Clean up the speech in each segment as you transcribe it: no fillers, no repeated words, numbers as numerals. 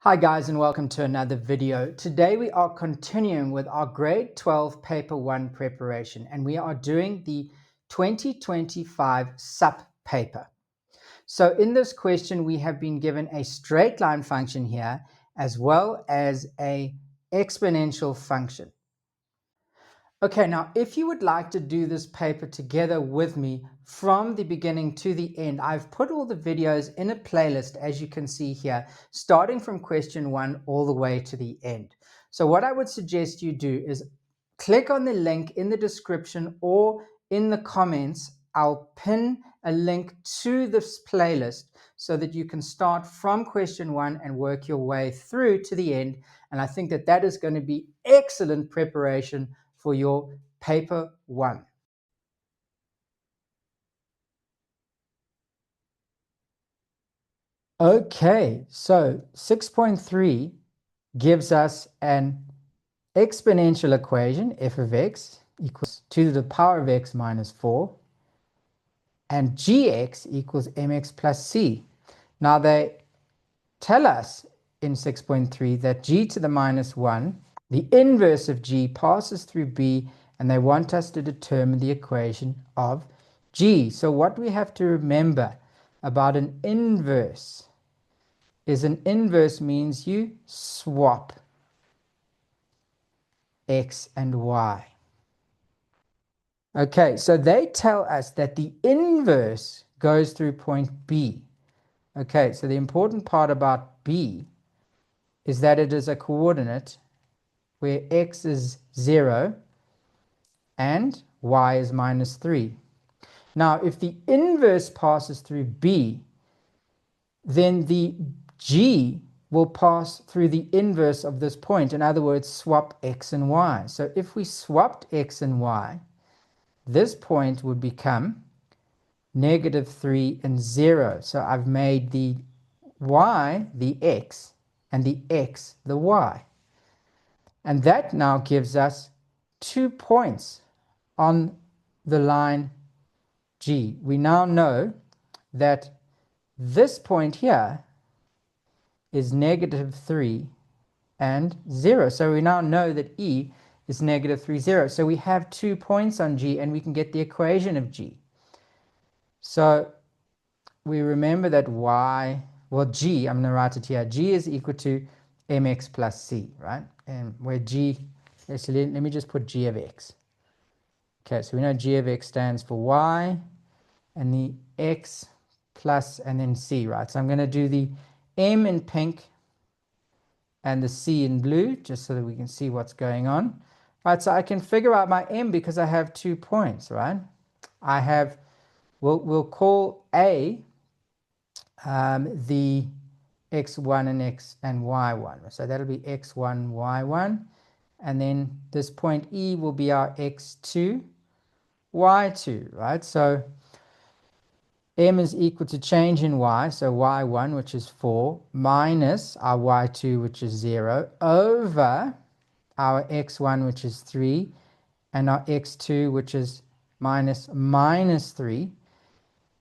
Hi guys, and welcome to another video. Today we are continuing with our grade 12 paper 1 preparation, and we are doing the 2025 SUP paper. So in this question we have been given a straight line function here as well as a exponential function. Okay, now if you would like to do this paper together with me from the beginning to the end, I've put all the videos in a playlist, as you can see here, starting from question 1 all the way to the end. So what I would suggest you do is click on the link in the description or in the comments. I'll pin a link to this playlist so that you can start from question 1 and work your way through to the end. And I think that that is going to be excellent preparation for your paper 1. Okay, so 6.3 gives us an exponential equation, f of x equals 2 to the power of x minus 4, and gx equals mx plus c. Now they tell us in 6.3 that g to the minus 1, the inverse of g, passes through b, and they want us to determine the equation of g. So what we have to remember about an inverse is an inverse means you swap x and y. Okay, so they tell us that the inverse goes through point B. Okay, so the important part about B is that it is a coordinate where x is 0 and y is minus 3. Now, if the inverse passes through B, then the g will pass through the inverse of this point. In other words, swap x and y. So if we swapped x and y, this point would become negative 3 and 0. So I've made the y the x and the x the y. And that now gives us 2 points on the line G. We now know that this point here is negative 3 and 0. So we now know that E is negative 3, 0. So we have 2 points on G, and we can get the equation of G. So we remember that G, I'm going to write it here, G is equal to mx plus c, right? And where G, actually, let me just put G of x. Okay, so we know G of x stands for y, and the x plus, and then c, right? So I'm going to do the m in pink and the c in blue, just so that we can see what's going on. Right, so I can figure out my m because I have 2 points, right? I have, we'll call A the x1 and x and y1. So that'll be x1, y1. And then this point E will be our x2, y2, right? So m is equal to change in y, so y1, which is 4, minus our y2, which is 0, over our x1, which is 3, and our x2, which is minus 3.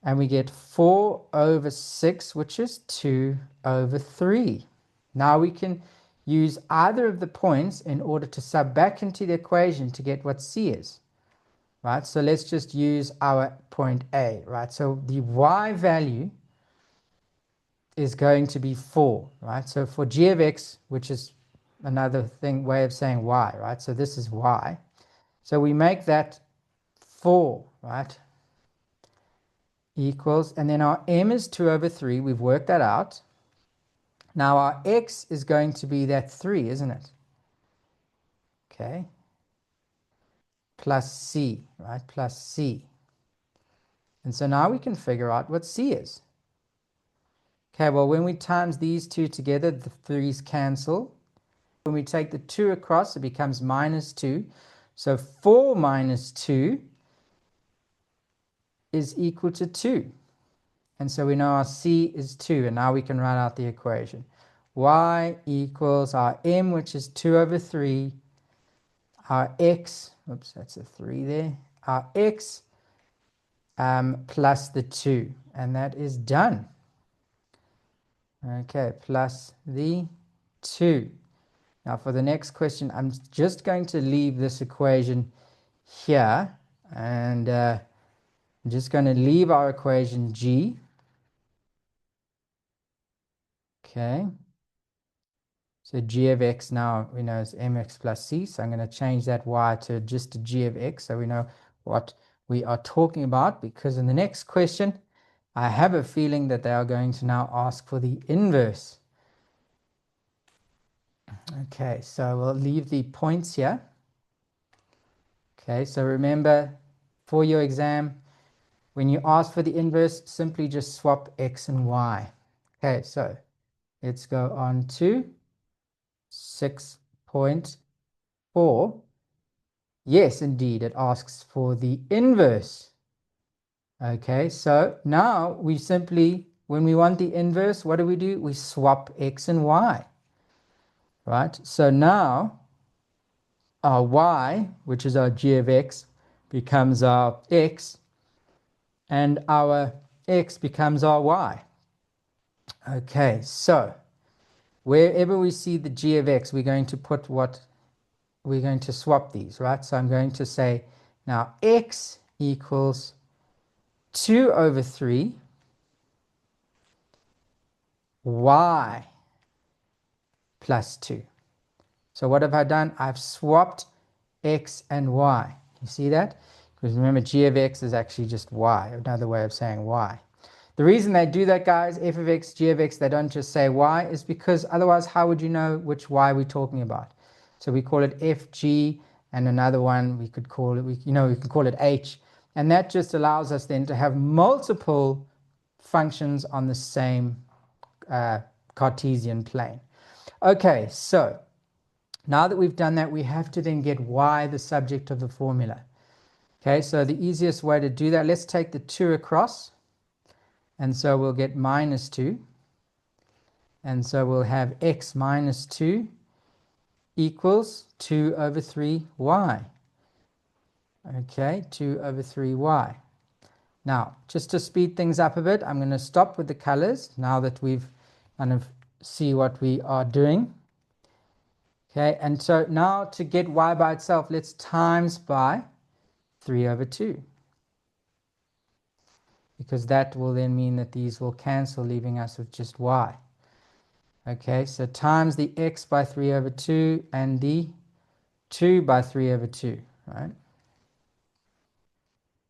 And we get 4 over 6, which is 2 over 3. Now we can use either of the points in order to sub back into the equation to get what c is. Right, so let's just use our point A, right? So the y value is going to be 4, right? So for g of x, which is another way of saying y, right? So this is y. So we make that 4, right? Equals, and then our m is 2 over 3. We've worked that out. Now our x is going to be that 3, isn't it? Okay. Plus c, right? Plus c. And so now we can figure out what c is. Okay, well, when we times these two together, the 3's cancel. When we take the 2 across, it becomes minus 2. So 4 minus 2 is equal to 2. And so we know our c is 2. And now we can write out the equation. Y equals our m, which is 2 over 3. Our x, oops, that's a 3 there. Our x plus the 2. And that is done. Okay, plus the 2. Now for the next question, I'm just going to leave this equation here, and I'm just going to leave our equation g. Okay. So g of x now we know is mx plus c. So I'm going to change that y to just a g of x so we know what we are talking about, because in the next question, I have a feeling that they are going to now ask for the inverse. Okay, so we'll leave the points here. Okay, so remember for your exam, when you ask for the inverse, simply just swap x and y. Okay, so let's go on to 6.4. Yes, indeed, it asks for the inverse. Okay, so now we simply, when we want the inverse, what do? We swap x and y. Right, so now our y, which is our g of x, becomes our x, and our x becomes our y. Okay, so wherever we see the g of x, we're going to put what? We're going to swap these, right? So I'm going to say now x equals 2 over 3 y plus 2. So what have I done? I've swapped x and y. You see that? Because remember, g of x is actually just y, another way of saying y. The reason they do that, guys, f of x, g of x, they don't just say y, is because otherwise how would you know which y we're talking about? So we call it fg, and another one we could call it, we can call it h, and that just allows us then to have multiple functions on the same Cartesian plane. Okay, so now that we've done that, we have to then get y the subject of the formula. Okay, so the easiest way to do that, let's take the 2 across, and so we'll get minus 2, and so we'll have x minus 2 equals 2 over 3y. Okay, 2 over 3y. Now, just to speed things up a bit, I'm going to stop with the colors now that we've kind of see what we are doing. Okay, and so now to get y by itself, let's times by 3 over 2. Because that will then mean that these will cancel, leaving us with just y. Okay, so times the x by 3 over 2 and the 2 by 3 over 2, right?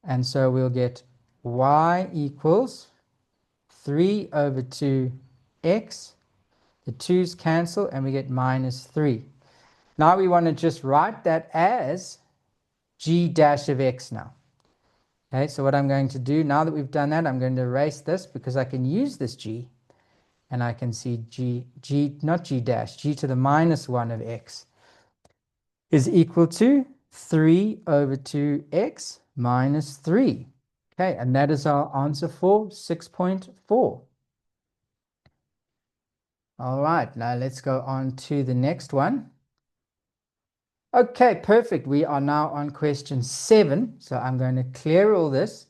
And so we'll get y equals 3 over 2x. The 2's cancel and we get minus 3. Now we want to just write that as g dash of x now. Okay, so what I'm going to do, now that we've done that, I'm going to erase this because I can use this g, and I can see not g dash, g to the minus 1 of x is equal to 3 over 2x minus 3. Okay, and that is our answer for 6.4. All right, now let's go on to the next one. Okay, perfect. We are now on question 7. So I'm going to clear all this.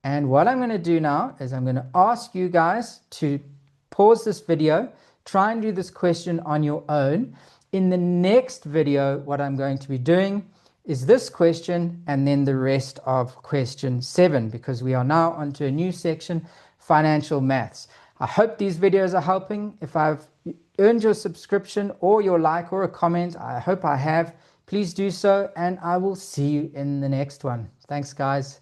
And what I'm going to do now is I'm going to ask you guys to pause this video, try and do this question on your own. In the next video, what I'm going to be doing is this question and then the rest of question 7, because we are now onto a new section, financial maths. I hope these videos are helping. If I've earned your subscription or your like or a comment, I hope I have. Please do so, and I will see you in the next one. Thanks, guys.